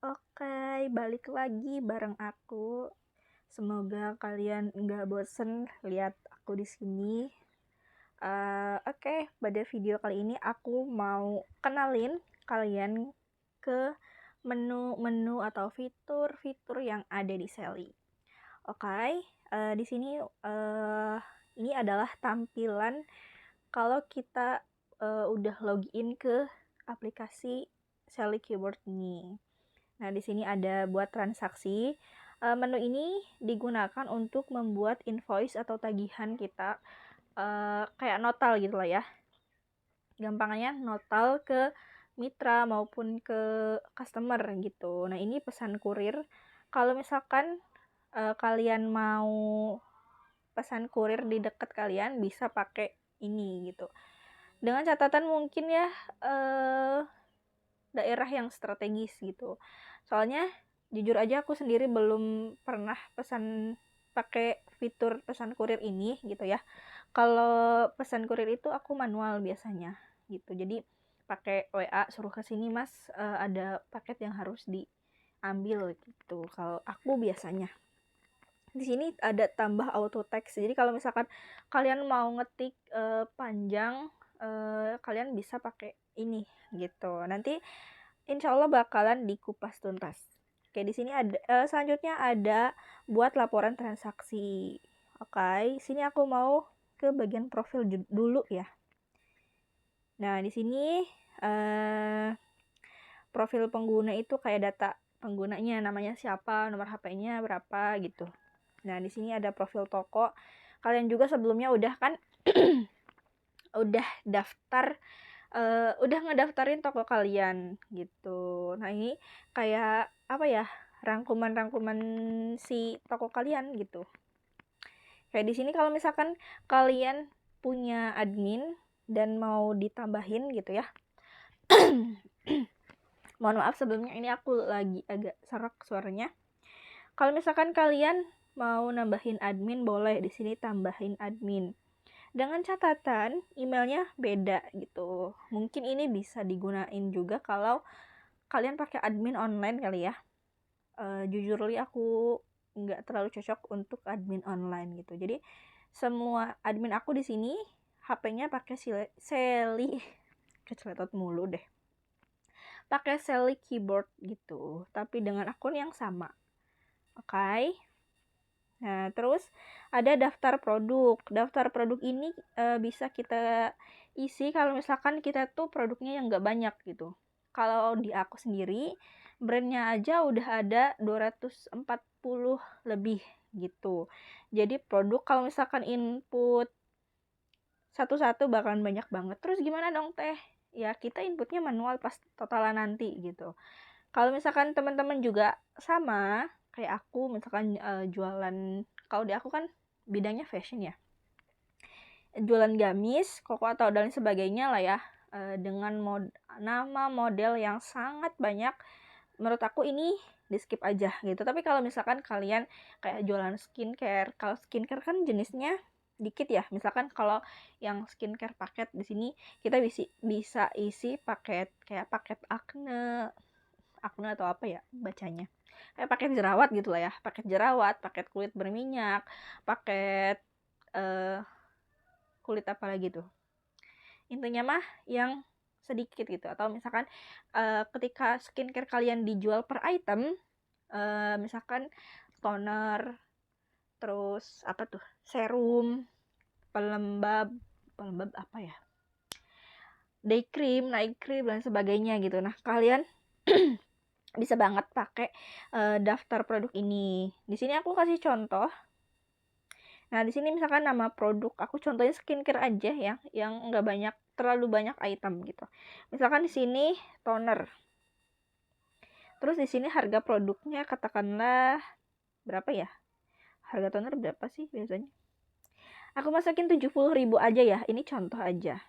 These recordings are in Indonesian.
Oke, balik lagi bareng aku. Semoga kalian nggak bosen lihat aku di sini. Oke, pada video kali ini aku mau kenalin kalian ke menu-menu atau fitur-fitur yang ada di Sally. Oke, di sini ini adalah tampilan kalau kita udah login ke aplikasi Sally Keyboard ini. Nah, di sini ada buat transaksi. Menu ini digunakan untuk membuat invoice atau tagihan kita, kayak notal gitu lah ya. Gampangnya notal ke mitra maupun ke customer gitu. Nah, ini pesan kurir. Kalau misalkan kalian mau pesan kurir di dekat kalian, bisa pakai ini gitu. Dengan catatan mungkin ya daerah yang strategis gitu. Soalnya jujur aja aku sendiri belum pernah pesan pakai fitur pesan kurir ini gitu ya. Kalau pesan kurir itu aku manual biasanya gitu. Jadi pakai WA suruh ke sini Mas, ada paket yang harus diambil gitu. Kalau aku biasanya. Di sini ada tambah auto text. Jadi kalau misalkan kalian mau ngetik panjang, kalian bisa pakai ini gitu. Nanti insya Allah bakalan dikupas tuntas. Oke, di sini ada selanjutnya ada buat laporan transaksi. Oke, sini aku mau ke bagian profil dulu ya. Nah, di sini profil pengguna itu kayak data penggunanya, namanya siapa, nomor HP-nya berapa gitu. Nah, di sini ada profil toko. Kalian juga sebelumnya udah kan udah daftar udah ngedaftarin toko kalian gitu. Nah, ini kayak apa ya? Rangkuman-rangkuman si toko kalian gitu. Kayak di sini kalau misalkan kalian punya admin dan mau ditambahin gitu ya. Mohon maaf sebelumnya, ini aku lagi agak serak suaranya. Kalau misalkan kalian mau nambahin admin, boleh di sini tambahin admin. Dengan catatan emailnya beda gitu. Mungkin ini bisa digunain juga kalau kalian pakai admin online kali ya. Jujur li aku nggak terlalu cocok untuk admin online gitu. Jadi semua admin aku di sini HP-nya pakai Sally keceletot mulu deh. Pakai Sally keyboard gitu, tapi dengan akun yang sama. Oke. Nah, terus ada daftar produk. Daftar produk ini bisa kita isi kalau misalkan kita tuh produknya yang nggak banyak gitu. Kalau di aku sendiri, brandnya aja udah ada 240 lebih gitu. Jadi produk kalau misalkan input satu-satu bakalan banyak banget. Terus gimana dong teh? Ya kita inputnya manual pas totalan nanti gitu. Kalau misalkan teman-teman juga sama kayak aku, misalkan jualan, kalau di aku kan bidangnya fashion ya, jualan gamis, koko atau dan sebagainya lah ya, dengan nama model yang sangat banyak, menurut aku ini di skip aja gitu. Tapi kalau misalkan kalian kayak jualan skincare, kalau skincare kan jenisnya dikit ya, misalkan kalau yang skincare paket di sini kita bisa isi paket kayak paket acne atau apa ya bacanya, kayak paket jerawat gitu lah ya, paket jerawat, paket kulit berminyak, paket kulit apa lagi tuh, intinya mah yang sedikit gitu. Atau misalkan ketika skincare kalian dijual per item, misalkan toner, terus apa tuh, serum, pelembab apa ya, day cream, night cream dan sebagainya gitu. Nah, kalian bisa banget pakai daftar produk ini. Di sini aku kasih contoh. Nah, di sini misalkan nama produk, aku contohnya skincare aja ya, yang nggak banyak, terlalu banyak item gitu. Misalkan di sini toner. Terus di sini harga produknya katakanlah berapa ya? Harga toner berapa sih biasanya? Aku masukin 70.000 aja ya. Ini contoh aja.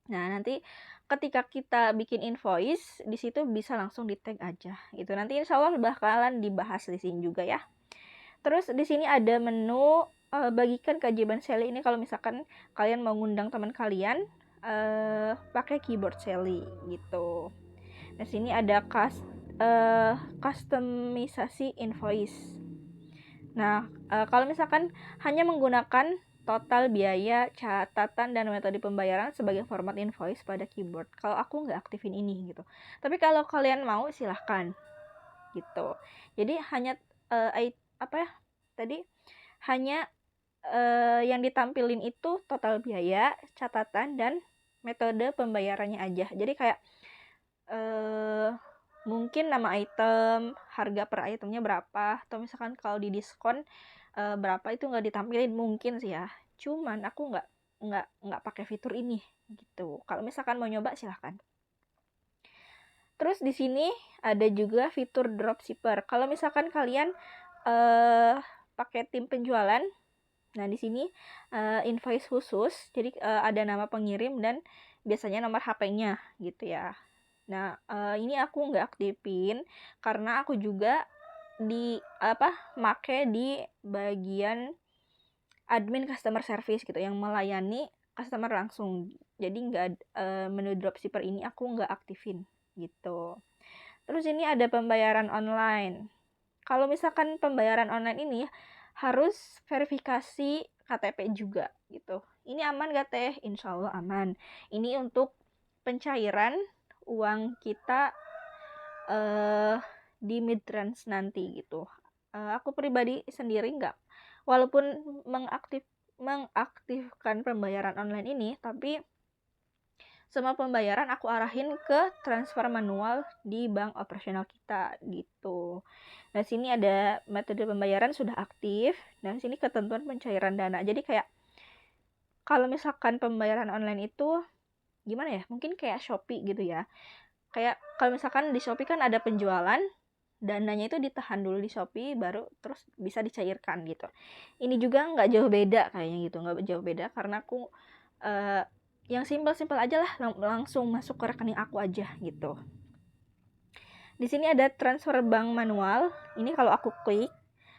Nah, nanti ketika kita bikin invoice, di situ bisa langsung di tag aja gitu. Nanti insya Allah bakalan dibahas di sini juga ya. Terus di sini ada menu bagikan keajaiban Sally. Ini kalau misalkan kalian mau ngundang teman kalian pakai keyboard Sally gitu. Nah, sini ada customisasi invoice. Nah, kalau misalkan hanya menggunakan total biaya, catatan, dan metode pembayaran sebagai format invoice pada keyboard. Kalau aku nggak aktifin ini gitu. Tapi kalau kalian mau silahkan gitu. Jadi hanya hanya yang ditampilin itu total biaya, catatan, dan metode pembayarannya aja. Jadi kayak mungkin nama item, harga per itemnya berapa, atau misalkan kalau di diskon berapa itu nggak ditampilin mungkin sih ya. Cuman aku nggak pakai fitur ini gitu. Kalau misalkan mau nyoba silahkan. Terus di sini ada juga fitur dropshipper. Kalau misalkan kalian pakai tim penjualan, nah di sini invoice khusus, jadi ada nama pengirim dan biasanya nomor HP-nya gitu ya. Nah, ini aku nggak aktifin karena aku juga make di bagian admin customer service gitu yang melayani customer langsung. Jadi menu dropshipper ini aku nggak aktifin gitu. Terus ini ada pembayaran online. Kalau misalkan pembayaran online ini harus verifikasi KTP juga gitu. Ini aman gak teh? Insya Allah aman. Ini untuk pencairan uang kita di midtrans nanti gitu. Aku pribadi sendiri walaupun mengaktifkan pembayaran online ini, tapi semua pembayaran aku arahin ke transfer manual di bank operasional kita gitu. Nah, sini ada metode pembayaran sudah aktif, dan sini ketentuan pencairan dana. Jadi kayak kalau misalkan pembayaran online itu gimana ya? Mungkin kayak Shopee gitu ya. Kayak kalau misalkan di Shopee kan ada penjualan, dananya itu ditahan dulu di Shopee baru terus bisa dicairkan gitu. Ini juga nggak jauh beda kayaknya gitu, nggak jauh beda karena aku yang simpel-simpel aja lah, langsung masuk ke rekening aku aja gitu. Di sini ada transfer bank manual. Ini kalau aku klik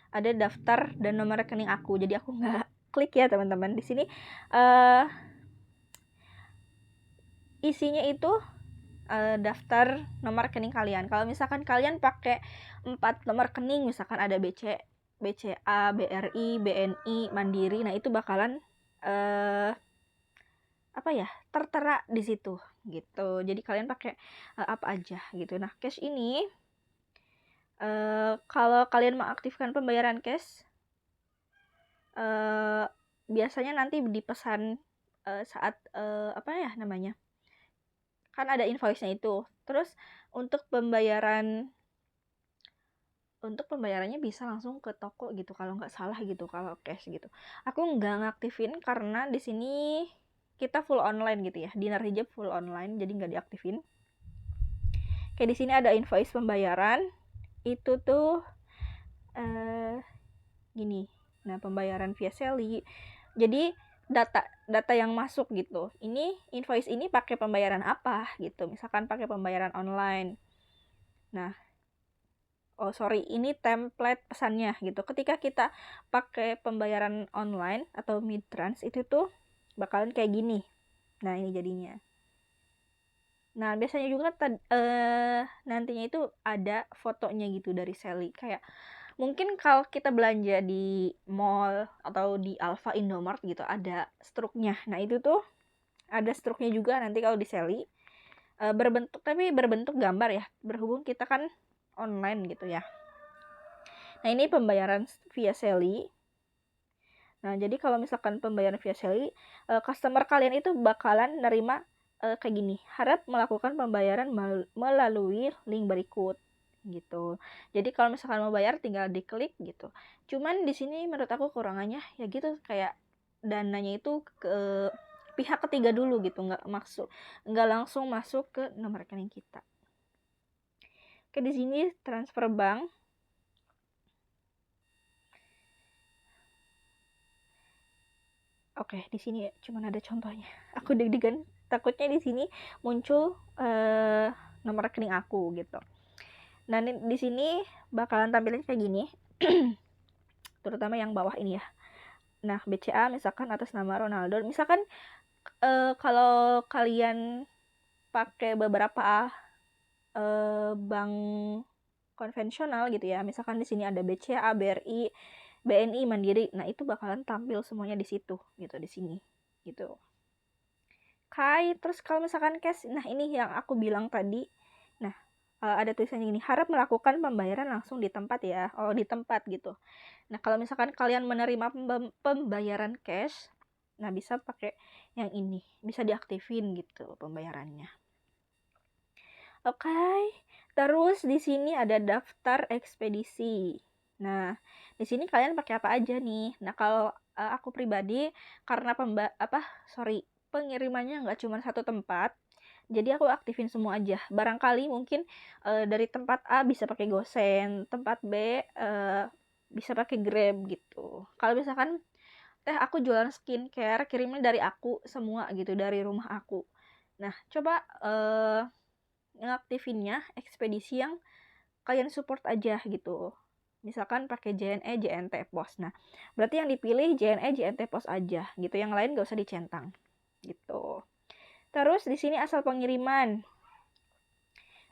ada daftar dan nomor rekening aku. Jadi aku nggak klik ya teman-teman. Di sini isinya itu daftar nomor rekening kalian. Kalau misalkan kalian pakai 4 nomor rekening, misalkan ada BCA, BRI, BNI, Mandiri, nah itu bakalan tertera di situ gitu. Jadi kalian pakai apa aja gitu. Nah, cash ini kalau kalian mengaktifkan pembayaran cash biasanya nanti dipesan saat kan ada invoice-nya itu. Terus untuk pembayarannya bisa langsung ke toko gitu kalau nggak salah gitu, kalau cash gitu. Aku nggak ngaktifin karena di sini kita full online gitu ya, Dinar Hijab full online, jadi nggak diaktifin. Kayak di sini ada invoice pembayaran, itu tuh gini. Nah, pembayaran via Seli. Jadi data yang masuk gitu. Ini invoice ini pakai pembayaran apa gitu. Misalkan pakai pembayaran online. Nah, ini template pesannya gitu. Ketika kita pakai pembayaran online atau midtrans itu tuh bakalan kayak gini. Nah, ini jadinya. Nah, biasanya juga nantinya itu ada fotonya gitu dari Seli. Kayak mungkin kalau kita belanja di mall atau di Alfa Indomart gitu ada struknya. Nah, itu tuh ada struknya juga nanti kalau di Seli. Berbentuk gambar ya. Berhubung kita kan online gitu ya. Nah, ini pembayaran via Seli. Nah, jadi kalau misalkan pembayaran via Seli, customer kalian itu bakalan nerima kayak gini. Harap melakukan pembayaran melalui link berikut gitu. Jadi kalau misalkan mau bayar tinggal diklik gitu. Cuman di sini menurut aku kurangannya ya gitu, kayak dananya itu ke pihak ketiga dulu gitu, nggak langsung masuk ke nomor rekening kita. Oke, di sini transfer bank. Oke, di sini cuman ada contohnya. Aku deg-degan, takutnya di sini muncul nomor rekening aku gitu. Nah, di sini bakalan tampilnya kayak gini. Terutama yang bawah ini ya. Nah, BCA misalkan atas nama Ronaldo. Misalkan kalau kalian pakai beberapa bank konvensional gitu ya. Misalkan di sini ada BCA, BRI, BNI, Mandiri. Nah, itu bakalan tampil semuanya di situ gitu, di sini gitu. Terus kalau misalkan cash, nah ini yang aku bilang tadi. Nah, ada tulisannya ini, harap melakukan pembayaran langsung di tempat ya. Oh, di tempat gitu. Nah, kalau misalkan kalian menerima pembayaran cash, nah bisa pakai yang ini, bisa diaktifin gitu pembayarannya. Oke, terus di sini ada daftar ekspedisi. Nah, di sini kalian pakai apa aja nih? Nah, kalau aku pribadi karena pengirimannya nggak cuma satu tempat, jadi aku aktifin semua aja. Barangkali mungkin dari tempat A bisa pakai GoSend, tempat B bisa pakai Grab gitu. Kalau misalkan aku jualan skincare, kirimnya dari aku semua gitu, dari rumah aku. Nah, coba ngaktifinnya ekspedisi yang kalian support aja gitu. Misalkan pakai JNE, JNT Pos. Nah, berarti yang dipilih JNE, JNT Pos aja gitu. Yang lain gak usah dicentang gitu. Terus di sini asal pengiriman.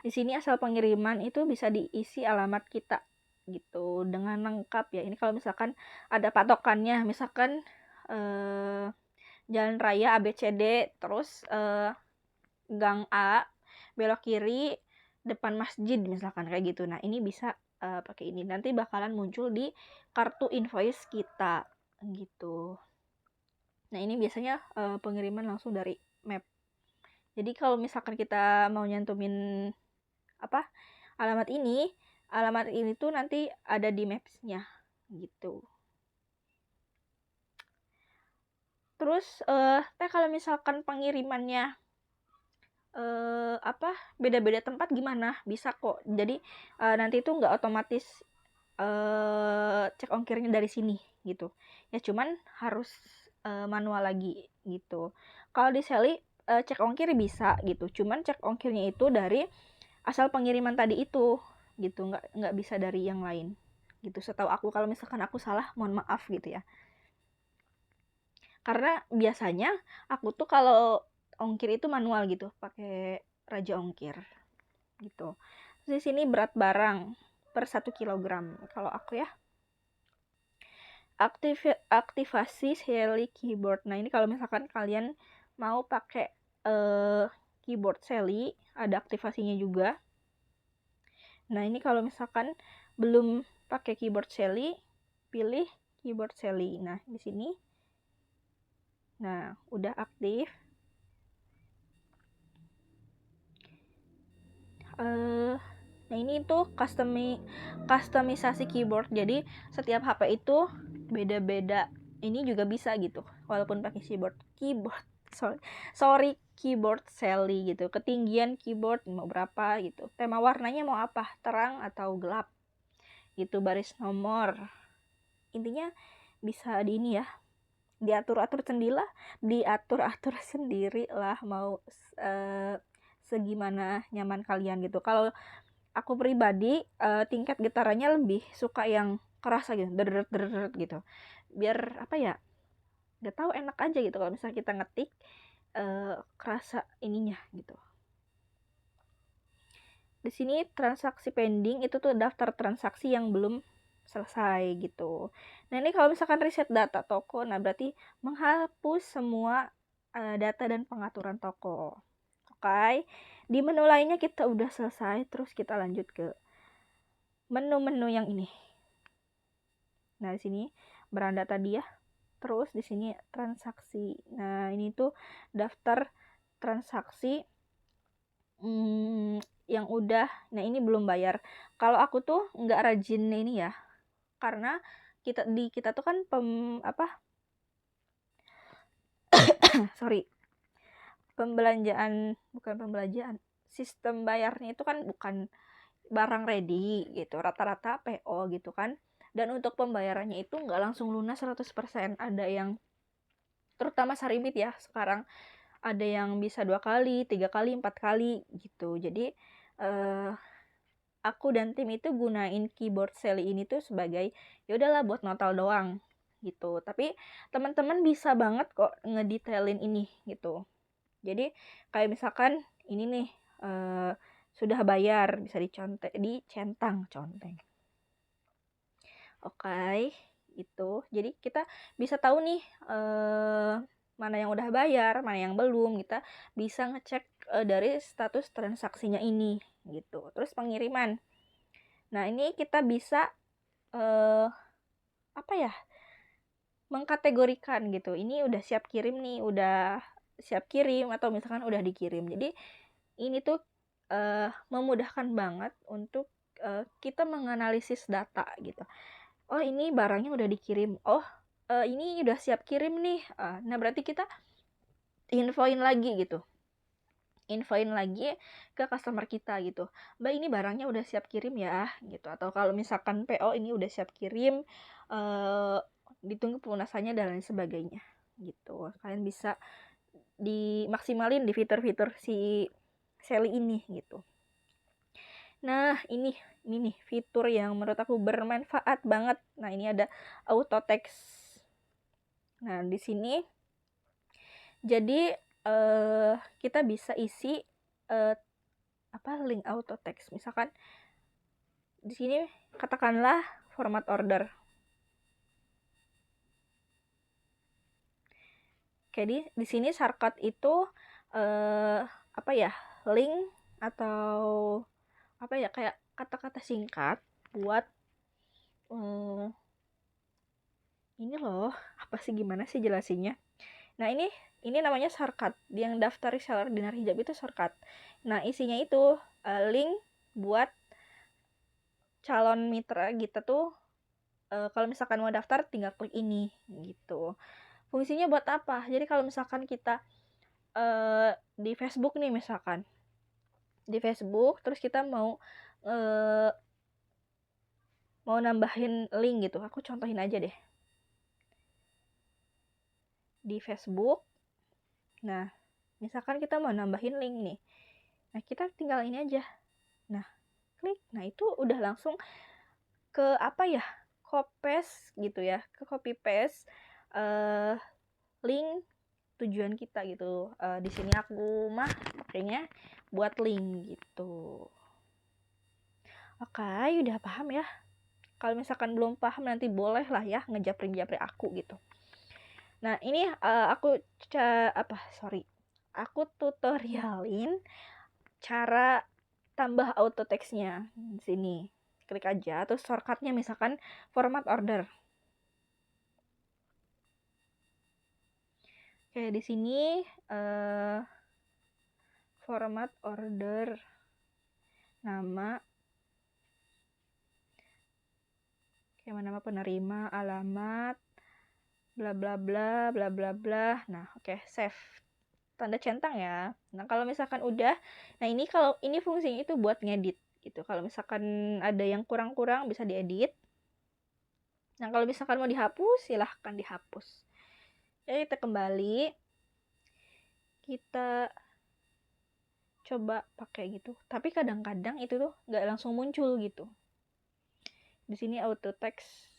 Di sini asal pengiriman itu bisa diisi alamat kita gitu dengan lengkap ya. Ini kalau misalkan ada patokannya, misalkan Jalan Raya ABCD, terus Gang A, belok kiri, depan masjid misalkan kayak gitu. Nah, ini bisa pakai ini. Nanti bakalan muncul di kartu invoice kita gitu. Nah, ini biasanya pengiriman langsung dari map. Jadi kalau misalkan kita mau nyantumin alamat ini tuh nanti ada di maps-nya gitu. Terus kalau misalkan pengirimannya beda-beda tempat gimana? Bisa kok. Jadi nanti itu nggak otomatis cek ongkirnya dari sini gitu. Ya cuman harus manual lagi gitu. Kalau di Sally cek ongkir bisa gitu. Cuman cek ongkirnya itu dari asal pengiriman tadi itu gitu. Nggak bisa dari yang lain gitu. Setahu aku, kalau misalkan aku salah mohon maaf gitu ya. Karena biasanya aku tuh kalau ongkir itu manual gitu, pakai Raja Ongkir gitu. Terus di sini berat barang per 1 kilogram kalau aku ya. Aktivasi Sally keyboard. Nah, ini kalau misalkan kalian mau pakai keyboard Sally, ada aktivasinya juga. Nah, ini kalau misalkan belum pakai keyboard Sally, pilih keyboard Sally. Nah, di sini. Nah, udah aktif. Nah, ini tuh customisasi keyboard. Jadi setiap HP itu beda-beda. Ini juga bisa gitu. Walaupun pakai keyboard Sally gitu. Ketinggian keyboard mau berapa gitu. Tema warnanya mau apa? Terang atau gelap? Gitu, baris nomor. Intinya bisa di ini ya. Diatur-atur sendiri lah mau segimana nyaman kalian gitu. Kalau aku pribadi tingkat getarannya lebih suka yang keras gitu, deret gitu. Biar gak tahu, enak aja gitu kalau misalnya kita ngetik kerasa ininya gitu. Di sini transaksi pending itu tuh daftar transaksi yang belum selesai gitu. Nah, ini kalau misalkan reset data toko, nah berarti menghapus semua data dan pengaturan toko. Oke. Di menu lainnya kita udah selesai, terus kita lanjut ke menu-menu yang ini. Nah, di sini beranda tadi ya. Terus di sini transaksi. Nah, ini tuh daftar transaksi yang udah. Nah, ini belum bayar. Kalau aku tuh nggak rajin ini ya. Karena kita tuh kan sistem bayarnya itu kan bukan barang ready gitu, rata-rata PO gitu kan. Dan untuk pembayarannya itu nggak langsung lunas 100%. Ada yang, terutama Sarimit ya sekarang, ada yang bisa 2 kali, 3 kali, 4 kali gitu. Jadi aku dan tim itu gunain keyboard Sally ini tuh sebagai ya udahlah buat notal doang gitu. Tapi teman-teman bisa banget kok ngedetailin ini gitu. Jadi kayak misalkan ini nih sudah bayar, bisa dicentang conteng. Oke, itu. Jadi kita bisa tahu nih mana yang udah bayar, mana yang belum. Kita bisa ngecek dari status transaksinya ini gitu. Terus pengiriman. Nah, ini kita bisa apa ya? Mengkategorikan gitu. Ini udah siap kirim nih, udah siap kirim atau misalkan udah dikirim. Jadi ini tuh memudahkan banget untuk kita menganalisis data gitu. Oh, ini barangnya udah dikirim. Oh, ini udah siap kirim nih. Nah, berarti kita infoin lagi gitu. Infoin lagi ke customer kita gitu. Mbak, ini barangnya udah siap kirim ya gitu. Atau kalau misalkan PO ini udah siap kirim, ditunggu pelunasannya dan lain sebagainya gitu. Kalian bisa dimaksimalin di fitur-fitur si Sally ini gitu. Nah, ini nih fitur yang menurut aku bermanfaat banget. Nah, ini ada auto text. Nah, di sini jadi kita bisa isi link auto text. Misalkan di sini katakanlah format order. Oke, di sini shortcut itu link atau kayak kata-kata singkat buat ini loh, apa sih, gimana sih jelasinnya? Nah, ini namanya shortcut. Yang daftar reseller Dinar Hijab itu shortcut. Nah, isinya itu link buat calon mitra kita tuh kalau misalkan mau daftar tinggal klik ini gitu. Fungsinya buat apa? Jadi kalau misalkan kita di Facebook nih, misalkan di Facebook terus kita mau nambahin link gitu. Aku contohin aja deh. Di Facebook. Nah, misalkan kita mau nambahin link nih. Nah, kita tinggal ini aja. Nah, klik. Nah, itu udah langsung ke copy-paste gitu ya. Ke copy-paste link tujuan kita gitu. Di sini aku pakainya buat link gitu. Oke, udah paham ya? Kalau misalkan belum paham nanti boleh lah ya ngejapri aku gitu. Nah, ini aku tutorialin cara tambah auto text-nya. Di sini klik aja, terus shortcut-nya misalkan format order. Oke, di sini format order, nama, nama penerima, alamat, bla bla bla bla bla bla. Nah, oke, save. Tanda centang ya. Nah, kalau misalkan udah, nah ini kalau ini fungsinya itu buat ngedit gitu. Kalau misalkan ada yang kurang-kurang bisa diedit. Nah, kalau misalkan mau dihapus, silahkan dihapus. Jadi kita kembali, kita coba pakai gitu. Tapi kadang-kadang itu tuh nggak langsung muncul gitu. Di sini auto text.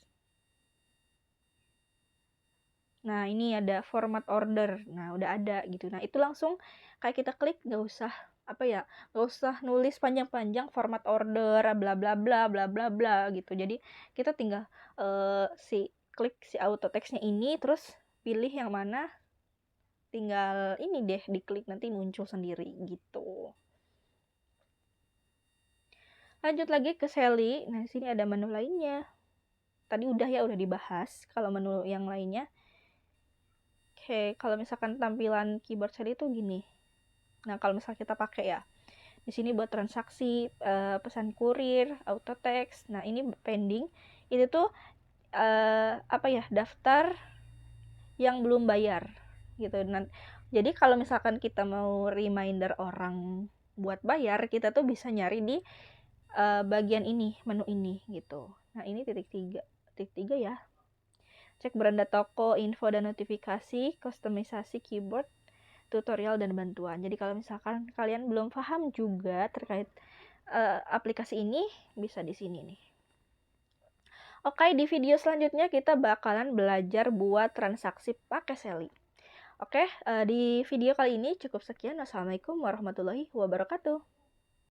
Nah, ini ada format order. Nah, udah ada gitu. Nah, itu langsung kayak kita klik, nggak usah nggak usah nulis panjang-panjang format order bla bla bla bla bla bla gitu. Jadi kita tinggal klik si auto text-nya ini, terus pilih yang mana, tinggal ini deh diklik, nanti muncul sendiri gitu. Lanjut lagi ke Sally. Nah, di sini ada menu lainnya. Tadi udah dibahas kalau menu yang lainnya. Oke, kalau misalkan tampilan keyboard Sally itu gini. Nah, kalau misalnya kita pakai ya, di sini buat transaksi, pesan kurir, auto text. Nah, ini pending. Itu tuh daftar yang belum bayar gitu. Nah, jadi kalau misalkan kita mau reminder orang buat bayar, kita tuh bisa nyari di bagian ini, menu ini gitu. Nah, ini titik tiga ya. Cek beranda toko, info dan notifikasi, kustomisasi keyboard, tutorial dan bantuan. Jadi kalau misalkan kalian belum paham juga terkait aplikasi ini, bisa di sini nih. Oke, di video selanjutnya kita bakalan belajar buat transaksi pakai Sally. Oke, di video kali ini cukup sekian. Wassalamualaikum warahmatullahi wabarakatuh.